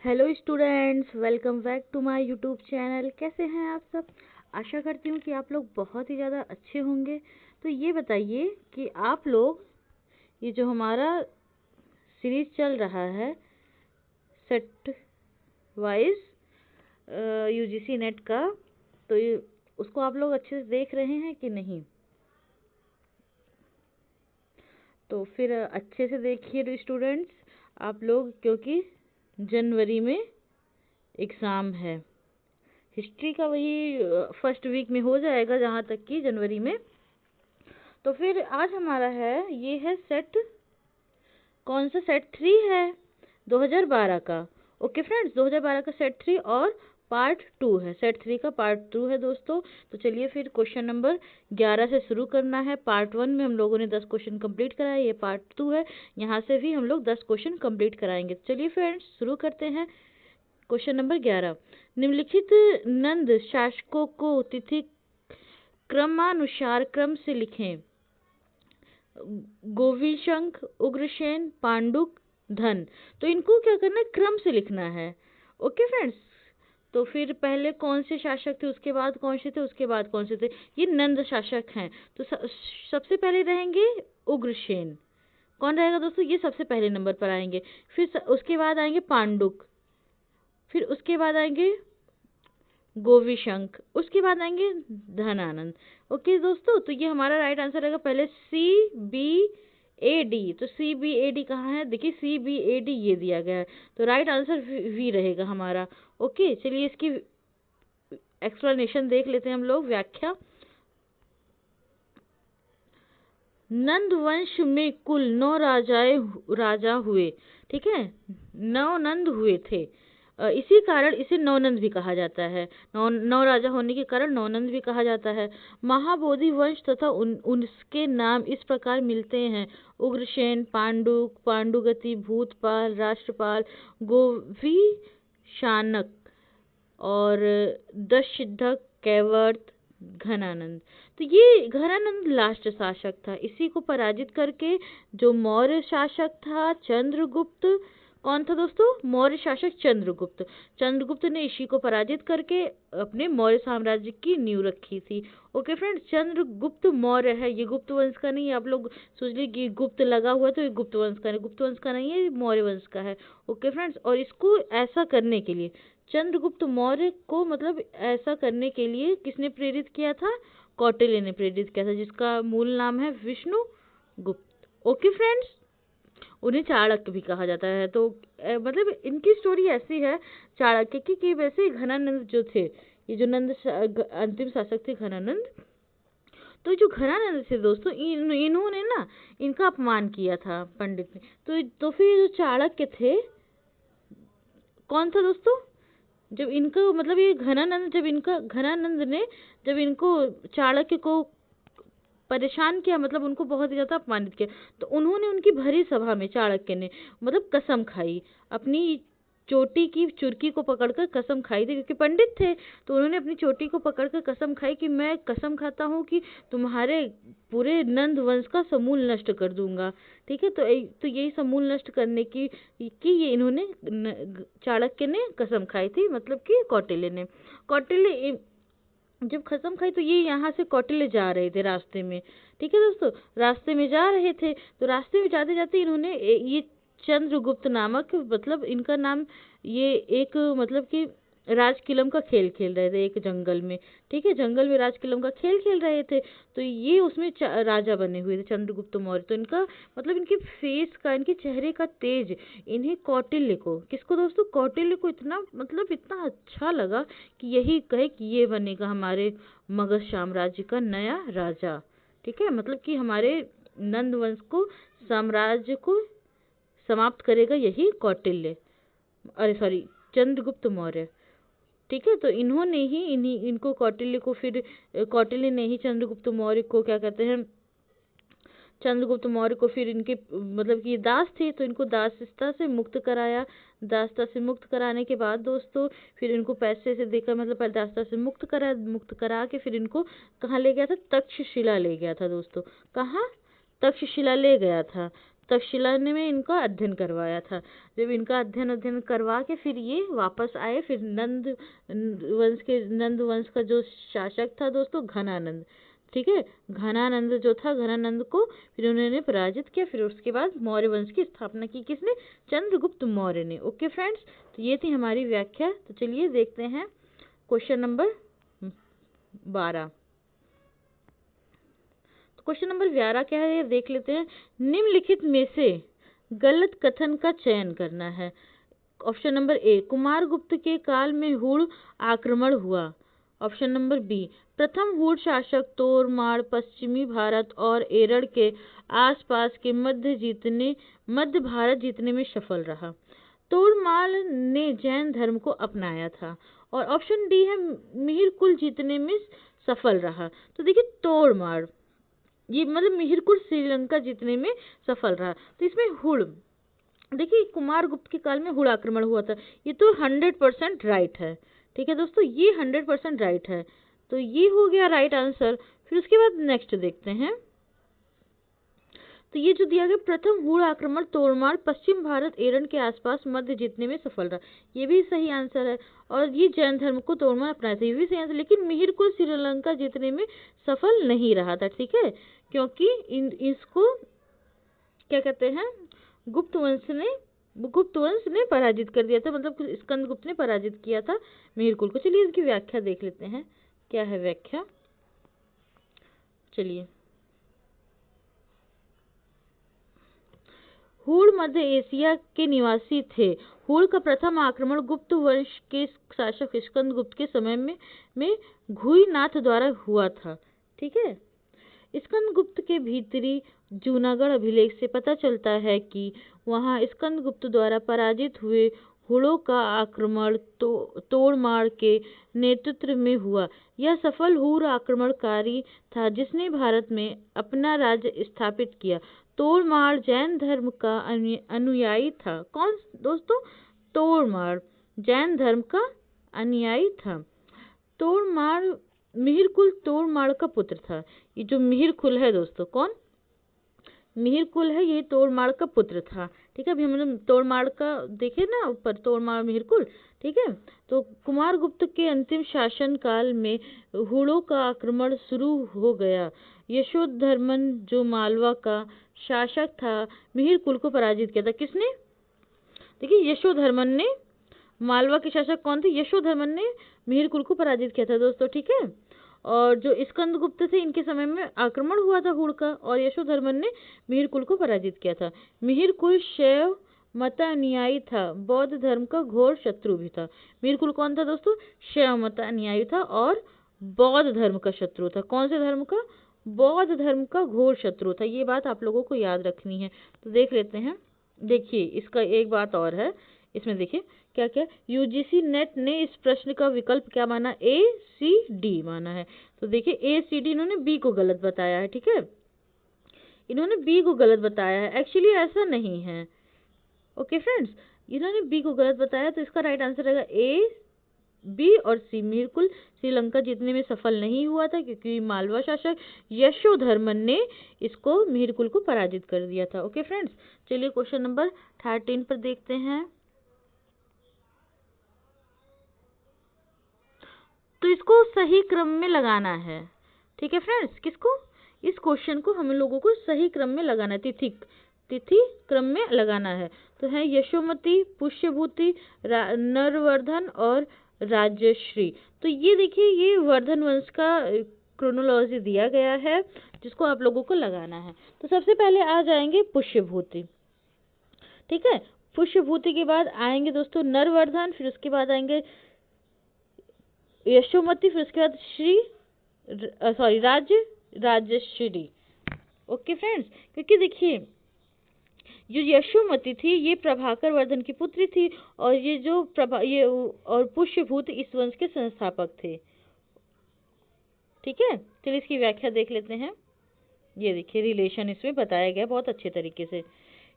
Hello students, welcome back to my YouTube channel. कैसे हैं आप सब? आशा करती हूँ कि आप लोग बहुत ही ज़्यादा अच्छे होंगे। तो ये बताइए कि आप लोग ये जो हमारा सीरीज चल रहा है सेट वाइज यूजीसी नेट का, तो उसको आप लोग अच्छे से देख रहे हैं कि नहीं? तो फिर अच्छे से देखिए स्टूडेंट्स आप लोग, क्योंकि जनवरी में एग्ज़ाम है। हिस्ट्री का वही फर्स्ट वीक में हो जाएगा जहाँ तक कि जनवरी में। तो फिर आज हमारा है, ये है सेट, कौन सा सेट 3 है 2012 का। ओके फ्रेंड्स, 2012 का सेट 3 और पार्ट 2 है। सेट 3 का पार्ट 2 है दोस्तों। तो चलिए फिर क्वेश्चन नंबर 11 से शुरू करना है। पार्ट 1 में हम लोगों ने 10 क्वेश्चन कंप्लीट कराए, ये पार्ट 2 है, यहाँ से भी हम लोग 10 क्वेश्चन कंप्लीट कराएंगे। चलिए फ्रेंड्स शुरू करते हैं। क्वेश्चन नंबर 11, निम्नलिखित नंद शासकों को तिथि क्रमानुसार क्रम से लिखें। गोविशंक, उग्रसेन, पांडुक, धन। तो इनको क्या करना है, क्रम से लिखना है। ओके फ्रेंड्स, तो फिर पहले कौन से शासक थे, उसके बाद कौन से थे, उसके बाद कौन से थे? ये नंद शासक हैं। तो सबसे पहले रहेंगे उग्रसेन। कौन रहेगा दोस्तों? ये सबसे पहले नंबर पर आएंगे। फिर उसके बाद आएंगे पांडुक, फिर उसके बाद आएंगे गोविशंक, उसके बाद आएंगे धनानंद। ओके दोस्तों, तो ये हमारा राइट आंसर रहेगा पहले CBAD। तो CBAD कहाँ है? देखिए CBAD ये दिया गया है, तो राइट आंसर वी रहेगा हमारा। ओके, चलिए इसकी एक्सप्लेनेशन देख लेते हैं हम लोग, व्याख्या। नंद वंश में कुल 9 राजा हुए। ठीक है, 9 नंद हुए थे। इसी कारण इसे नौनंद भी कहा जाता है। नौ राजा होने के कारण नौनंद भी कहा जाता है। महाबोधि वंश तथा उनके नाम इस प्रकार मिलते हैं: उग्रसेन, पांडुक, पांडुगति, भूतपाल, राष्ट्रपाल, गोविशानक और दशसिद्धक, कैवर्त, घनानंद। तो ये घनानंद लास्ट शासक था। इसी को पराजित करके जो मौर्य शासक था चंद्रगुप्त, कौन था दोस्तों? मौर्य शासक चंद्रगुप्त। चंद्रगुप्त ने इसी को पराजित करके अपने मौर्य साम्राज्य की नींव रखी थी। ओके फ्रेंड्स, चंद्रगुप्त मौर्य है, ये गुप्त वंश का नहीं है। आप लोग सोच लीजिए कि गुप्त लगा हुआ तो ये गुप्त वंश का नहीं, गुप्त वंश का नहीं है, ये मौर्य वंश का है। ओके फ्रेंड्स, और इसको ऐसा करने के लिए, चंद्रगुप्त मौर्य को मतलब ऐसा करने के लिए किसने प्रेरित किया था? कौटिल्य ने प्रेरित किया था, जिसका मूल नाम है विष्णुगुप्त। ओके फ्रेंड्स, उन्हें चाणक्य भी कहा जाता है। तो मतलब इनकी स्टोरी ऐसी है चाणक्य की कि वैसे घनानंद जो थे, ये जो अंतिम शासक थे घनानंद, तो जो घनानंद थे दोस्तों, इन्होंने ना इनका अपमान किया था पंडित ने। तो फिर जो चाणक्य थे, कौन था दोस्तों? जब इनको मतलब ये घनानंद ने जब इनको चाणक्य को परेशान किया, मतलब उनको बहुत ही ज्यादा अपमानित किया, तो उन्होंने उनकी भरी सभा में चाणक्य ने मतलब कसम खाई, अपनी चोटी की चुरकी को पकड़कर कसम खाई थी, क्योंकि पंडित थे। तो उन्होंने अपनी चोटी को पकड़कर कसम खाई कि मैं कसम खाता हूँ कि तुम्हारे पूरे नंद वंश का समूल नष्ट कर दूंगा। ठीक है, तो यही समूल नष्ट करने की ये इन्होंने चाणक्य ने कसम खाई थी, मतलब कि कौटिल्य जब कसम खाई, तो ये यहाँ से कौटिल्य जा रहे थे रास्ते में। ठीक है दोस्तों, रास्ते में जा रहे थे, तो रास्ते में जाते जाते इन्होंने ये चंद्रगुप्त नामक, मतलब इनका नाम, ये एक मतलब कि राजकिलम का खेल खेल रहे थे एक जंगल में। ठीक है, जंगल में राजकिलम का खेल खेल रहे थे, तो ये उसमें राजा बने हुए थे चंद्रगुप्त मौर्य। तो इनका मतलब इनके फेस का, इनके चेहरे का तेज इन्हें कौटिल्य को, किसको दोस्तों? कौटिल्य को इतना मतलब इतना अच्छा लगा कि यही कहे कि ये बनेगा हमारे मगध साम्राज्य का नया राजा। ठीक है, मतलब कि हमारे नंद वंश को, साम्राज्य को समाप्त करेगा यही कौटिल्य, अरे सॉरी, चंद्रगुप्त मौर्य। ठीक है, तो इन्होंने ही इनको कौटिल्य को, फिर कौटिल्य ने ही चंद्रगुप्त मौर्य को क्या कहते हैं, चंद्रगुप्त मौर्य को फिर इनके मतलब कि दास थे, तो इनको दासता से मुक्त कराया। दासता से मुक्त कराने के बाद दोस्तों फिर इनको पैसे से देकर, मतलब पहले दासता से मुक्त करा के फिर इनको कहाँ ले गया था? तक्षशिला ले गया था दोस्तों। कहाँ? तक्षशिला ले गया था। तक्षशिला ने में इनका अध्ययन करवाया था। जब इनका अध्ययन करवा के फिर ये वापस आए, फिर नंद वंश का जो शासक था दोस्तों घनानंद, ठीक है, घनानंद जो था, घनानंद को फिर उन्होंने पराजित किया। फिर उसके बाद मौर्य वंश की स्थापना की किसने? चंद्रगुप्त मौर्य ने। ओके फ्रेंड्स, तो ये थी हमारी व्याख्या। तो चलिए देखते हैं क्वेश्चन नंबर 12। तो क्वेश्चन नंबर 12 क्या है, ये देख लेते हैं। निम्नलिखित में से गलत कथन का चयन करना है। ऑप्शन नंबर ए, कुमारगुप्त के काल में हुड़ आक्रमण हुआ। ऑप्शन नंबर बी, प्रथम हुड़ शासक तोरमाड़ पश्चिमी भारत और एरड़ के आसपास के मध्य भारत जीतने में सफल रहा। तोरमाड़ ने जैन धर्म को अपनाया था। और ऑप्शन डी है, मिहिरकुल जीतने में सफल रहा। तो देखिए तोरमाड़, ये मतलब मिहिरकुल श्रीलंका जीतने में सफल रहा। तो इसमें हुड़, देखिए कुमारगुप्त के काल में हुड़ आक्रमण हुआ था, ये तो 100% राइट है। ठीक है दोस्तों, ये 100% राइट है। तो ये हो गया राइट आंसर। फिर उसके बाद नेक्स्ट देखते हैं। तो ये जो दिया गया, प्रथम हुड़ आक्रमण तोरमाड़ पश्चिम भारत एरन के आसपास मध्य जीतने में सफल रहा, ये भी सही आंसर है। और ये जैन धर्म को तोरमाड़ अपनाया था, ये भी सही आंसर। लेकिन मिहिरकुल श्रीलंका जीतने में सफल नहीं रहा था, ठीक है, क्योंकि इसको क्या कहते हैं, गुप्त वंश ने पराजित कर दिया था, मतलब स्कंदगुप्त ने पराजित किया था मिहिरकुल को। चलिए इसकी व्याख्या देख लेते हैं, क्या है व्याख्या। चलिए, हुड़ मध्य एशिया के निवासी थे। हुड़ का प्रथम आक्रमण गुप्त वंश के शासक स्कंदगुप्त के समय में घुईनाथ द्वारा हुआ था, ठीक है। स्कंदगुप्त के भीतरी जूनागढ़ अभिलेख से पता चलता है कि वहां स्कंदगुप्त द्वारा पराजित हुए हुड़ों का आक्रमण तोड़माड़ के नेतृत्व में हुआ। यह सफल हुड़ आक्रमणकारी था जिसने भारत में अपना राज्य स्थापित किया। तोड़माड़ जैन धर्म का अनुयायी था। कौन दोस्तों? तोड़माड़ जैन धर्म का अनुयायी था। तोड़माड़ मिहिरकुल तोड़माड़ का पुत्र था। ये जो मिहिरकुल है दोस्तों, कौन मिहिरकुल है, ये तोड़माड़ का पुत्र था, ठीक है। अभी हमने तोड़माड़ का देखे ना ऊपर, तोड़माड़ मिहिरकुल, ठीक है। तो कुमारगुप्त के अंतिम शासन काल में हुड़ों का आक्रमण शुरू हो गया। यशोधर्मन जो मालवा का शासक था, मिहिरकुल को पराजित किया था। किसने? देखिए यशोधर्मन ने, मालवा के शासक कौन थे? यशोधर्मन ने मिहिरकुल को पराजित किया था दोस्तों, ठीक है। और जो स्कंदगुप्त थे, इनके समय में आक्रमण हुआ था हुड़ का, और यशोधर्मन ने मिहिरकुल को पराजित किया था। मिहिरकुल शैव मत अनुयायी था, बौद्ध धर्म का घोर शत्रु भी था। मिहिरकुल कौन था दोस्तों? शैव मत अनुयायी था और बौद्ध धर्म का शत्रु था। कौन से धर्म का? बौद्ध धर्म का घोर शत्रु था। ये बात आप लोगों को याद रखनी है। तो देख लेते हैं। देखिए इसका एक बात और है, इसमें देखिए क्या क्या, यूजीसी नेट ने इस प्रश्न का विकल्प क्या माना? ए सी डी माना है। तो देखिए ए सी डी, इन्होंने बी को गलत बताया है, ठीक है, इन्होंने बी को गलत बताया है। एक्चुअली ऐसा नहीं है, ओके फ्रेंड्स, इन्होंने बी को गलत बताया। तो इसका राइट आंसर रहेगा ए, बी और सी। मिहिरकुल श्रीलंका जीतने में सफल नहीं हुआ था क्योंकि मालवा शासक यशोधर्मन ने इसको मिहिरकुल को पराजित कर दिया था। ओके फ्रेंड्स, चलिए क्वेश्चन नंबर 13 पर देखते हैं। तो इसको सही क्रम में लगाना है, ठीक है फ्रेंड्स। किसको? इस क्वेश्चन को हम लोगों को सही क्रम में लगाना है, तिथि क्रम में लगाना है। तो है यशोमती, पुष्यभूति, नरवर्धन और राजश्री। तो ये देखिए, ये वर्धन वंश का क्रोनोलॉजी दिया गया है जिसको आप लोगों को लगाना है। तो सबसे पहले आ जाएंगे पुष्यभूति, ठीक है। पुष्यभूति के बाद आएंगे दोस्तों नरवर्धन, फिर उसके बाद आएंगे यशोमती, फिर उसके बाद राजश्री। ओके फ्रेंड्स, क्योंकि देखिए जो यशोमती थी ये प्रभाकर वर्धन की पुत्री थी, और ये जो और पुष्यभूति इस वंश के संस्थापक थे, ठीक है। चलिए इसकी व्याख्या देख लेते हैं। ये देखिए रिलेशन इसमें बताया गया बहुत अच्छे तरीके से।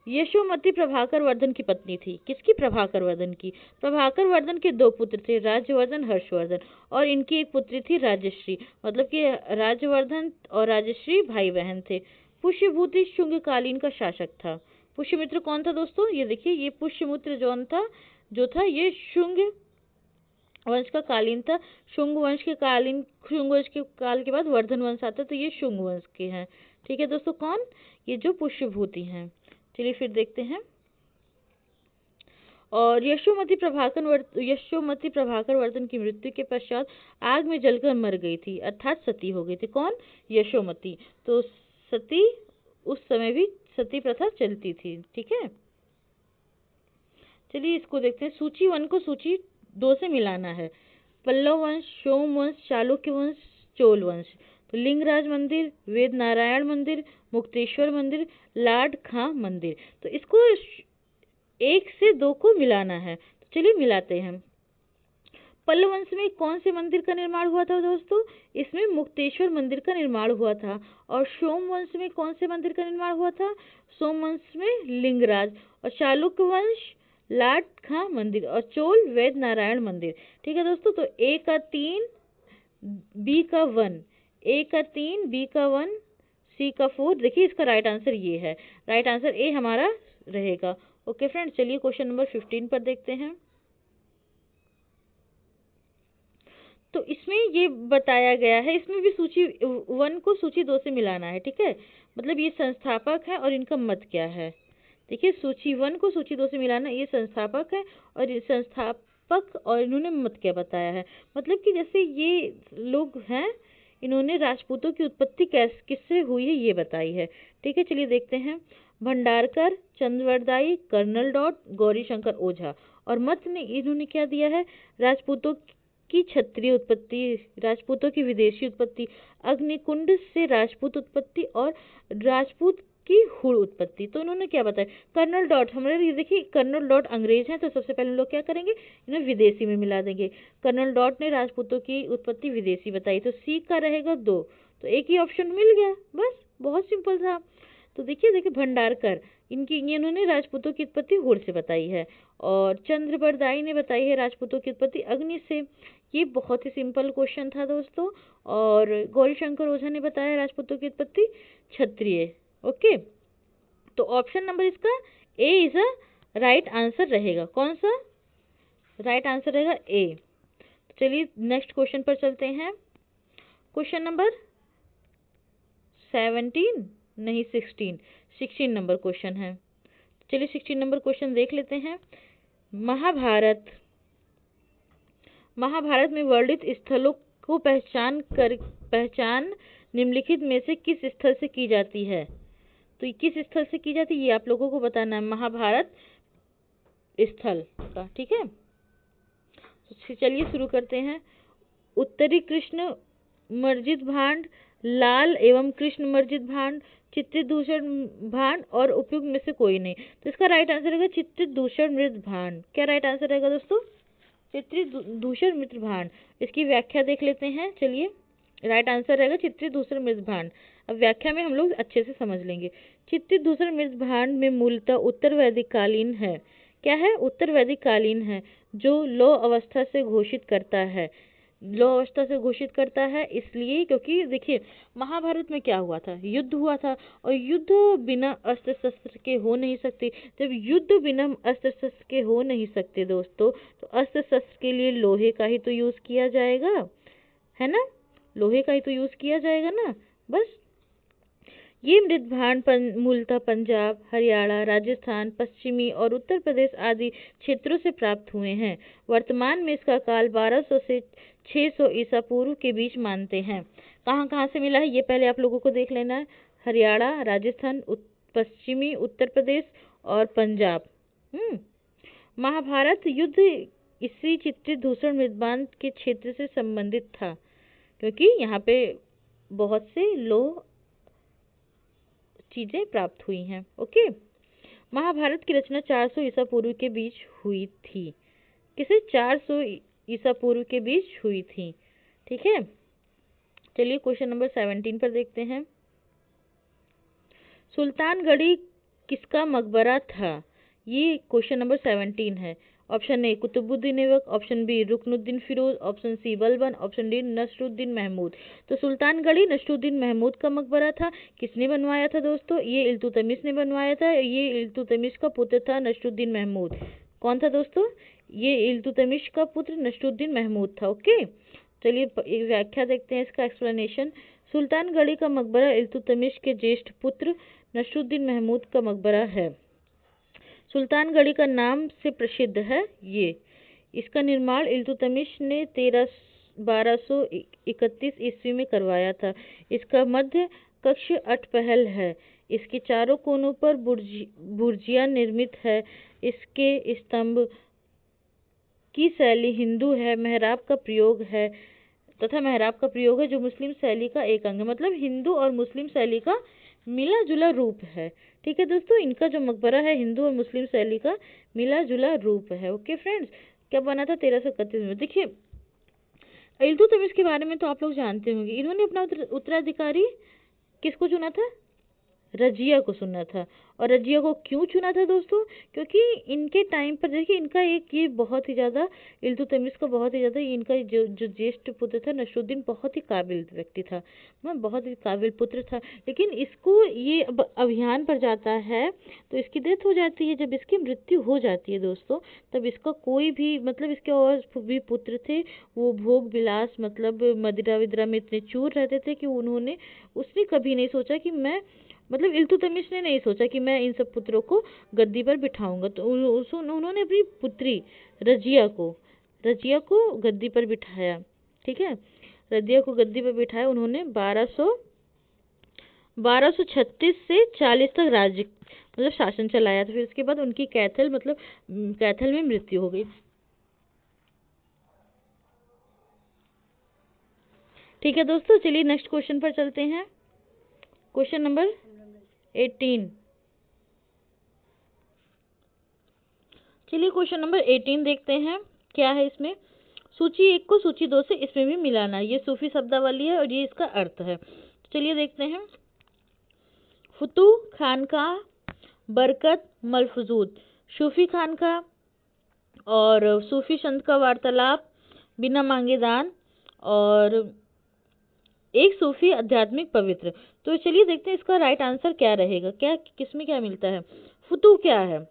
यशोमती प्रभाकर वर्धन की पत्नी थी। किसकी? प्रभाकर वर्धन की। प्रभाकर वर्धन के दो पुत्र थे, राज्यवर्धन, हर्षवर्धन, और इनकी एक पुत्री थी राजश्री। मतलब कि राज्यवर्धन और राजश्री भाई बहन थे। पुष्यभूति शुंगकालीन का शासक था। पुष्यमित्र कौन था दोस्तों? ये देखिए, ये पुष्यमित्र जो था ये शुंग वंश का कालीन था। शुंग वंश के काल के बाद वर्धन वंश आता है, तो ये शुंग वंश के हैं। ठीक है दोस्तों, कौन? ये जो पुष्यभूति हैं। चलिए फिर देखते हैं। और यशोमती प्रभाकर वर्तन की मृत्यु के पश्चात आग में जलकर मर गई थी, अर्थात सती हो गई थी। कौन? यशोमती। तो सती, उस समय भी सती प्रथा चलती थी। ठीक है, चलिए इसको देखते हैं। सूची 1 को सूची 2 से मिलाना है। पल्लव वंश, सोम वंश, चालुक्य वंश, चोल वंश। तो लिंगराज मंदिर, वेद नारायण मंदिर, मुक्तेश्वर मंदिर, लाड खां मंदिर। तो इसको 1 से 2 को मिलाना है। तो चलिए मिलाते हैं। पल्लव वंश में कौन से मंदिर का निर्माण हुआ था दोस्तों? इसमें मुक्तेश्वर मंदिर का निर्माण हुआ था। और सोम वंश में कौन से मंदिर का निर्माण हुआ था? सोम वंश में लिंगराज। और चालुक्य वंश लाड खां मंदिर। और चोल वैद्य नारायण मंदिर। ठीक है दोस्तों, तो ए का 3, बी का 1, ए का 3, बी का 1, सी का 4। देखिए इसका राइट आंसर ये है। राइट आंसर ए हमारा रहेगा। ओके फ्रेंड्स, चलिए क्वेश्चन नंबर 15 पर देखते हैं। तो इसमें ये बताया गया है, इसमें भी सूची 1 को सूची 2 से मिलाना है। ठीक है, मतलब ये संस्थापक है और इनका मत क्या है। देखिए, सूची 1 को सूची 2 से मिलाना, ये संस्थापक है और ये संस्थापक और इन्होंने मत क्या बताया है। मतलब कि जैसे ये लोग हैं, इन्होंने राजपूतों की उत्पत्ति किससे हुई है ये बताई है। ठीक है, चलिए देखते हैं। भंडारकर, चंद्रवरदाई, कर्नल डॉट, गौरीशंकर ओझा। और मत ने इन्होंने क्या दिया है? राजपूतों की क्षत्रिय उत्पत्ति, राजपूतों की विदेशी उत्पत्ति, अग्निकुंड से राजपूत उत्पत्ति और राजपूत की हुड़ उत्पत्ति। तो उन्होंने क्या बताया? कर्नल डॉट, हमारे ये देखिए कर्नल डॉट अंग्रेज हैं, तो सबसे पहले हम लोग क्या करेंगे? इन्हें विदेशी में मिला देंगे। कर्नल डॉट ने राजपूतों की उत्पत्ति विदेशी बताई, तो सी का रहेगा 2। तो एक ही ऑप्शन मिल गया, बस बहुत सिंपल था। तो देखिए भंडारकर, इन्होंने राजपूतों की उत्पत्ति हुड़ से बताई है। और चंद्रबरदाई ने बताई है राजपूतों की उत्पत्ति अग्नि से। ये बहुत ही सिंपल क्वेश्चन था दोस्तों। और गौरीशंकर ओझा ने बताया राजपूतों की उत्पत्ति क्षत्रिय। ओके, तो ऑप्शन नंबर इसका ए इज अ राइट आंसर रहेगा। कौन सा राइट आंसर रहेगा? ए। चलिए नेक्स्ट क्वेश्चन पर चलते हैं। क्वेश्चन नंबर 17 नहीं 16 नंबर क्वेश्चन है। चलिए 16 नंबर क्वेश्चन देख लेते हैं। महाभारत में वर्णित स्थलों को पहचान निम्नलिखित में से किस स्थल से की जाती है? तो ये किस स्थल से की जाती है ये आप लोगों को बताना है, महाभारत स्थल का। ठीक है, तो चलिए शुरू करते हैं। उत्तरी कृष्ण मर्जित भांड, लाल एवं कृष्ण मर्जित भांड, चित्रित दूषण भांड और उपयुक्त में से कोई नहीं। तो इसका राइट आंसर रहेगा चित्रित दूषण मृत भांड। क्या राइट आंसर रहेगा दोस्तों? चित्रित दूषण मृत भांड। इसकी व्याख्या देख लेते हैं। चलिए, राइट आंसर रहेगा चित्रित दूषण मृत भांड। अब व्याख्या में हम लोग अच्छे से समझ लेंगे। चित्रित दूषण मृत भांड में मूलतः उत्तर वैदिक कालीन है। क्या है? उत्तर वैदिक कालीन है, जो लौ अवस्था से घोषित करता है। लौ अवस्था से घोषित करता है इसलिए क्योंकि देखिए महाभारत में क्या हुआ था? युद्ध हुआ था, और युद्ध बिना अस्त्र शस्त्र के हो नहीं सकते। जब युद्ध बिना अस्त्र शस्त्र के हो नहीं सकते दोस्तों, तो अस्त्र शस्त्र के लिए लोहे का ही तो यूज किया जाएगा, है ना? लोहे का ही तो यूज किया जाएगा ना। बस ये मृत भांड मूलतः पंजाब, हरियाणा, राजस्थान, पश्चिमी और उत्तर प्रदेश आदि क्षेत्रों से प्राप्त हुए हैं। वर्तमान में इसका काल 1200 से 600 ईसा पूर्व के बीच मानते हैं। कहाँ कहाँ से मिला है ये पहले आप लोगों को देख लेना है। हरियाणा, राजस्थान, पश्चिमी उत्तर प्रदेश और पंजाब। महाभारत युद्ध इसी चित्रित दूषण मृदबांध के क्षेत्र से संबंधित था, क्योंकि यहाँ पे बहुत से लोग चीजें प्राप्त हुई हैं। ओके, महाभारत की रचना 400 ईसा पूर्व के बीच हुई थी। किसे? 400 ईसा पूर्व के बीच हुई थी। ठीक है, चलिए क्वेश्चन नंबर 17 पर देखते हैं। सुल्तानगढ़ी किसका मकबरा था? ये क्वेश्चन नंबर 17 है। Option A Qutubuddin Aibak, option B Ruknuddin Firoz, option C Balban, option D Nasiruddin Mahmud. तो सुल्तानगढ़ी नसरुद्दीन महमूद का मकबरा था। किसने बनवाया था दोस्तों? ये इल्तुतमिश ने बनवाया था। ये इल्तुतमिश का पुत्र था नसरुद्दीन महमूद। कौन था दोस्तों? ये इल्तुतमिश का पुत्र नसरुद्दीन महमूद था। ओके, चलिए एक व्याख्या देखते हैं इसका एक्सप्लेनेशन। सुल्तानगढ़ी का मकबरा इल्तुतमिश के ज्येष्ठ पुत्र नसरुद्दीन महमूद का मकबरा है। सुल्तानगढ़ी का नाम से प्रसिद्ध है ये। इसका निर्माण इल्तुतमिश ने 1231 ईस्वी में करवाया था। इसका मध्य कक्ष अठपहल है। इसके चारों कोनों पर बुर्जिया निर्मित है। इसके स्तंभ की शैली हिंदू है। मेहराब का प्रयोग है जो मुस्लिम शैली का एक अंग है। मतलब हिंदू और मुस्लिम शैली का मिला जुला रूप है। ठीक है दोस्तों, इनका जो मकबरा है हिंदू और मुस्लिम शैली का मिला जुला रूप है। ओके फ्रेंड्स, क्या बना था 1331 में। देखिए इल्तुतमिश के बारे में तो आप लोग जानते होंगे। इन्होंने अपना उत्तराधिकारी किसको चुना था? रजिया को चुना था। और रजिया को क्यों चुना था दोस्तों? क्योंकि इनके टाइम पर देखिए इनका एक ये बहुत ही ज़्यादा इल्तुतमिश का बहुत ही ज़्यादा इनका जो ज्येष्ठ पुत्र था नसरुद्दीन बहुत ही काबिल व्यक्ति था, बहुत ही काबिल पुत्र था। लेकिन इसको ये अभियान पर जाता है तो इसकी डेथ हो जाती है। जब इसकी मृत्यु हो जाती है दोस्तों तब इसका कोई भी मतलब इसके और भी पुत्र थे, वो भोग विलास मतलब मदिरा विद्रा में इतने चूर रहते थे कि उसने कभी नहीं सोचा कि मैं मतलब इल्तुतमिश ने नहीं सोचा कि मैं इन सब पुत्रों को गद्दी पर बिठाऊंगा। तो उन्होंने अपनी पुत्री रजिया को गद्दी पर बिठाया। ठीक है, रजिया को गद्दी पर बिठाया। उन्होंने 1236 से 40 तक राज्य मतलब शासन चलाया था। फिर उसके बाद उनकी कैथल में मृत्यु हो गई। ठीक है दोस्तों, चलिए नेक्स्ट क्वेश्चन पर चलते हैं। Question number 18। चलिए क्वेश्चन नंबर 18 देखते हैं क्या है इसमें। सूची 1 को सूची 2 से इसमें भी मिलाना। ये सूफी शब्दावली है और ये इसका अर्थ है। चलिए देखते हैं। फुतू खानका, बरकत, मलफूजूद। सूफी खानका और सूफी संत का वार्तालाप, बिना मांगे दान और एक सूफी आध्यात्मिक पवित्र। तो चलिए देखते हैं इसका राइट आंसर क्या रहेगा। किसमें क्या मिलता है? फुतू क्या है?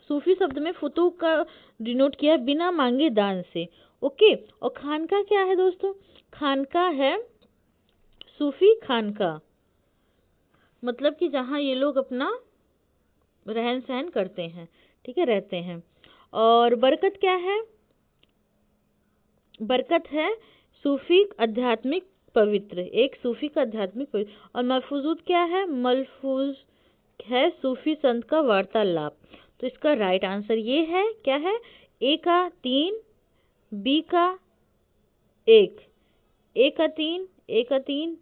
सूफी शब्द में फुतू का डिनोट किया है बिना मांगे दान से। ओके, और खानका क्या है दोस्तों? खानका है सूफी खानका, मतलब कि जहाँ ये लोग अपना रहन सहन करते हैं। ठीक है, रहते हैं। और बरकत क्या है? बरकत है सूफी आध्यात्मिक पवित्र, एक सूफी का आध्यात्मिक पवित्र। और मलफूजूद क्या है? मलफूज है सूफी संत का वार्तालाप। तो इसका राइट आंसर ये है, क्या है? ए का 3, बी का 1, ए का 3,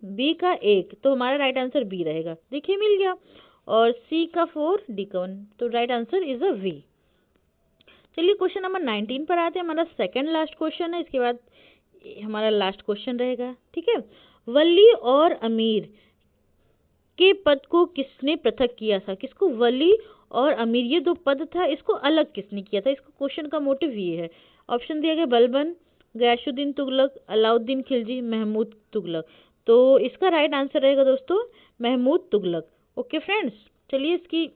बी का 1। तो हमारा राइट आंसर बी रहेगा। देखिए मिल गया। और सी का 4, डी का 1। तो right answer is A V. चलिए क्वेश्चन नंबर 19 पर आते हैं। हमारा सेकंड लास्ट क्वेश्चन है, इसके बाद हमारा लास्ट क्वेश्चन रहेगा। ठीक है, वली और अमीर के पद को किसने पृथक किया था? किसको? वली और अमीर, ये 2 पद था, इसको अलग किसने किया था? इसको क्वेश्चन का मोटिव ये है। ऑप्शन दिया गया बलबन, गयासुद्दीन तुगलक, अलाउद्दीन खिलजी, महमूद तुगलक। तो इसका राइट आंसर रहेगा दोस्तों महमूद तुगलक। ओके फ्रेंड्स, चलिए इसकी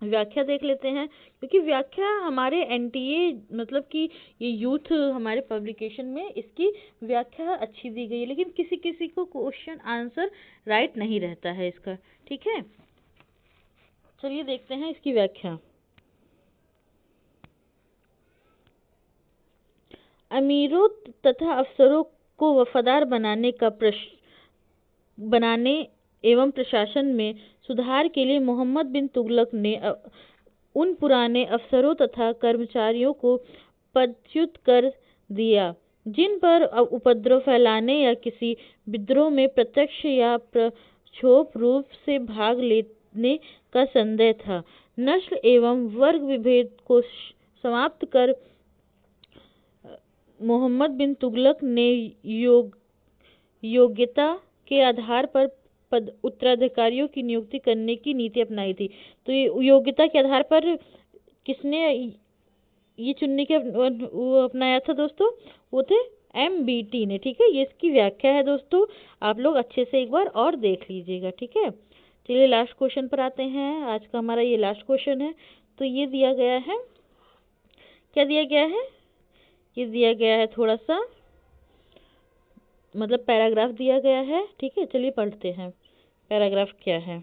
व्याख्या देख लेते हैं, क्योंकि व्याख्या हमारे एनटीए मतलब कि ये यूथ हमारे पब्लिकेशन में इसकी व्याख्या अच्छी दी गई है, लेकिन किसी किसी को क्वेश्चन आंसर राइट नहीं रहता है इसका। ठीक है, चलिए देखते हैं इसकी व्याख्या। अमीरों तथा अफसरों को वफादार बनाने एवं प्रशासन में सुधार के लिए मोहम्मद बिन तुगलक ने उन पुराने अफसरों तथा कर्मचारियों को पदच्युत कर दिया जिन पर उपद्रव फैलाने या किसी विद्रोह में प्रत्यक्ष या प्रक्षोभ रूप से भाग लेने का संदेह था। नस्ल एवं वर्ग विभेद को समाप्त कर मोहम्मद बिन तुगलक ने योग्यता के आधार पर उत्तराधिकारियों की नियुक्ति करने की नीति अपनाई थी। तो ये योग्यता के आधार पर किसने ये चुनने के वो अपनाया था दोस्तों, वो थे MBT ने। ठीक है, ये इसकी व्याख्या है दोस्तों, आप लोग अच्छे से एक बार और देख लीजिएगा। ठीक है, चलिए लास्ट क्वेश्चन पर आते हैं। आज का हमारा ये लास्ट क्वेश्चन है। तो ये दिया गया है, क्या दिया गया है, ये दिया गया है थोड़ा सा मतलब पैराग्राफ दिया गया है। ठीक है, चलिए पढ़ते हैं पैराग्राफ क्या है।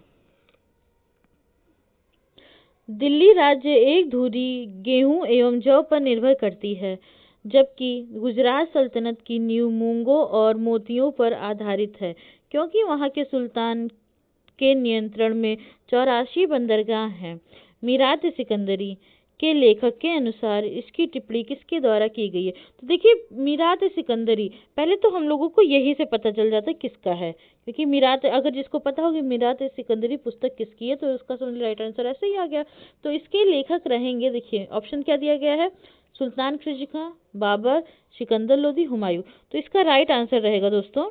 दिल्ली राज्य एक धुरी गेहूं एवं जौ पर निर्भर करती है, जबकि गुजरात सल्तनत की नींव मूंगों और मोतियों पर आधारित है। क्योंकि वहां के सुल्तान के नियंत्रण में 84 बंदरगाह हैं। मीरात सिकंदरी के लेखक के अनुसार इसकी टिप्पणी किसके द्वारा की गई है? तो देखिए, मीरात सिकंदरी, पहले तो हम लोगों को यही से पता चल जाता है किसका है, क्योंकि मीरात, अगर जिसको पता होगी मीरात सिकंदरी पुस्तक किसकी है तो उसका समझ राइट आंसर ऐसे ही आ गया। तो इसके लेखक रहेंगे, देखिए ऑप्शन क्या दिया गया है, सुल्तान खिलजी खां, बाबर, सिकंदर लोदी, हुमायूं। तो इसका राइट आंसर रहेगा दोस्तों,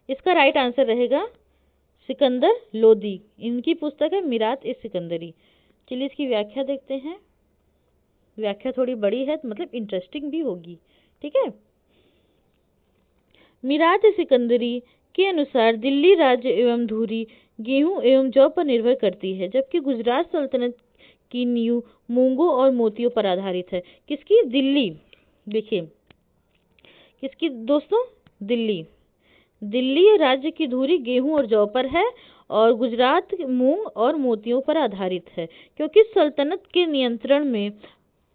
इसका राइट आंसर रहेगा सिकंदर लोदी। इनकी पुस्तक है मीरात ए सिकंदरी। चलिए इसकी व्याख्या देखते हैं। व्याख्या थोड़ी बड़ी है, मतलब इंटरेस्टिंग भी होगी। ठीक है, मीरात ए सिकंदरी के अनुसार दिल्ली राज्य एवं धुरी गेहूं एवं जौ पर निर्भर करती है, जबकि गुजरात सल्तनत की नींव मूंगों और मोतियों पर आधारित है। किसकी? दिल्ली। देखिए किसकी दोस्तों, दिल्ली। दिल्ली राज्य की धुरी गेहूं और जौ पर है और गुजरात मूंग और मोतियों पर आधारित है, क्योंकि सल्तनत के नियंत्रण में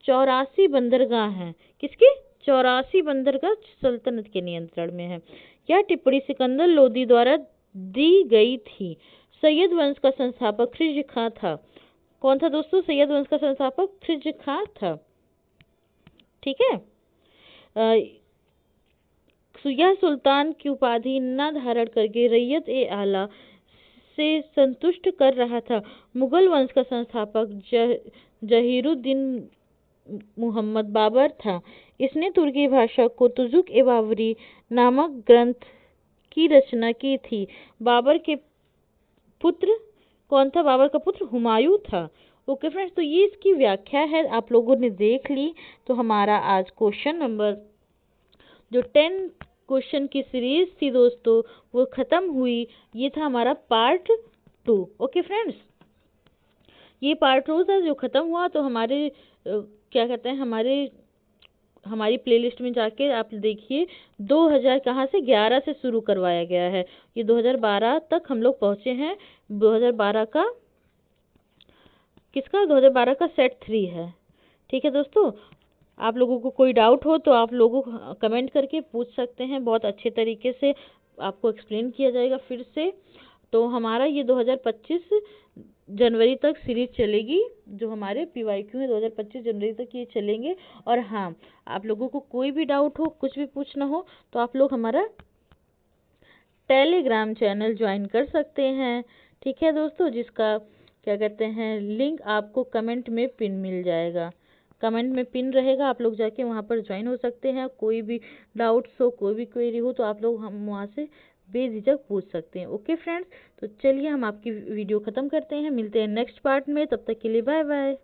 84 बंदरगाह हैं। किसकी? 84 बंदरगाह सल्तनत के नियंत्रण में है। यह टिप्पणी सिकंदर लोदी द्वारा दी गई थी। सैयद वंश का संस्थापक खिलजी खां था। कौन था दोस्तों? सैयद वंश का संस्थापक खिलजी खां था। ठीक है, यह सुल्तान की उपाधि न धारण करके रैयत ए आला से संतुष्ट कर रहा था। मुगल वंश का संस्थापक जहीरुद्दीन मुहम्मद बाबर था। इसने तुर्की भाषा को तुजुक ए बाबरी नामक ग्रंथ की रचना की थी। बाबर के पुत्र कौन था? बाबर का पुत्र हुमायूं था। ओके फ्रेंड्स, तो ये इसकी व्याख्या है, आप लोगों ने देख ली। तो हमारा आज क्वेश्चन नंबर जो 10 क्वेश्चन की सीरीज थी दोस्तों वो खत्म हुई। ये था हमारा पार्ट 2। ओके फ्रेंड्स, ये पार्ट 2 था जो खत्म हुआ। तो हमारे क्या कहते हैं, हमारी प्लेलिस्ट में जाके आप देखिए 2000 कहाँ से 11 से शुरू करवाया गया है। ये 2012 तक हम लोग पहुंचे हैं। 2012 का किसका? 2012 का सेट 3 है। ठीक है दोस्तों, आप लोगों को कोई डाउट हो तो आप लोगों कमेंट करके पूछ सकते हैं, बहुत अच्छे तरीके से आपको एक्सप्लेन किया जाएगा फिर से। तो हमारा ये 2025 जनवरी तक सीरीज चलेगी, जो हमारे PYQ है 2025 जनवरी तक ये चलेंगे। और हाँ, आप लोगों को कोई भी डाउट हो, कुछ भी पूछना हो तो आप लोग हमारा टेलीग्राम चैनल ज्वाइन कर सकते हैं। ठीक है दोस्तों, जिसका क्या कहते हैं लिंक आपको कमेंट में पिन मिल जाएगा, कमेंट में पिन रहेगा, आप लोग जाके वहाँ पर ज्वाइन हो सकते हैं। कोई भी डाउट्स हो, कोई भी क्वेरी हो तो आप लोग हम वहाँ से बेझिझक पूछ सकते हैं। ओके फ्रेंड्स, तो चलिए हम आपकी वीडियो ख़त्म करते हैं, मिलते हैं नेक्स्ट पार्ट में। तब तक के लिए बाय बाय।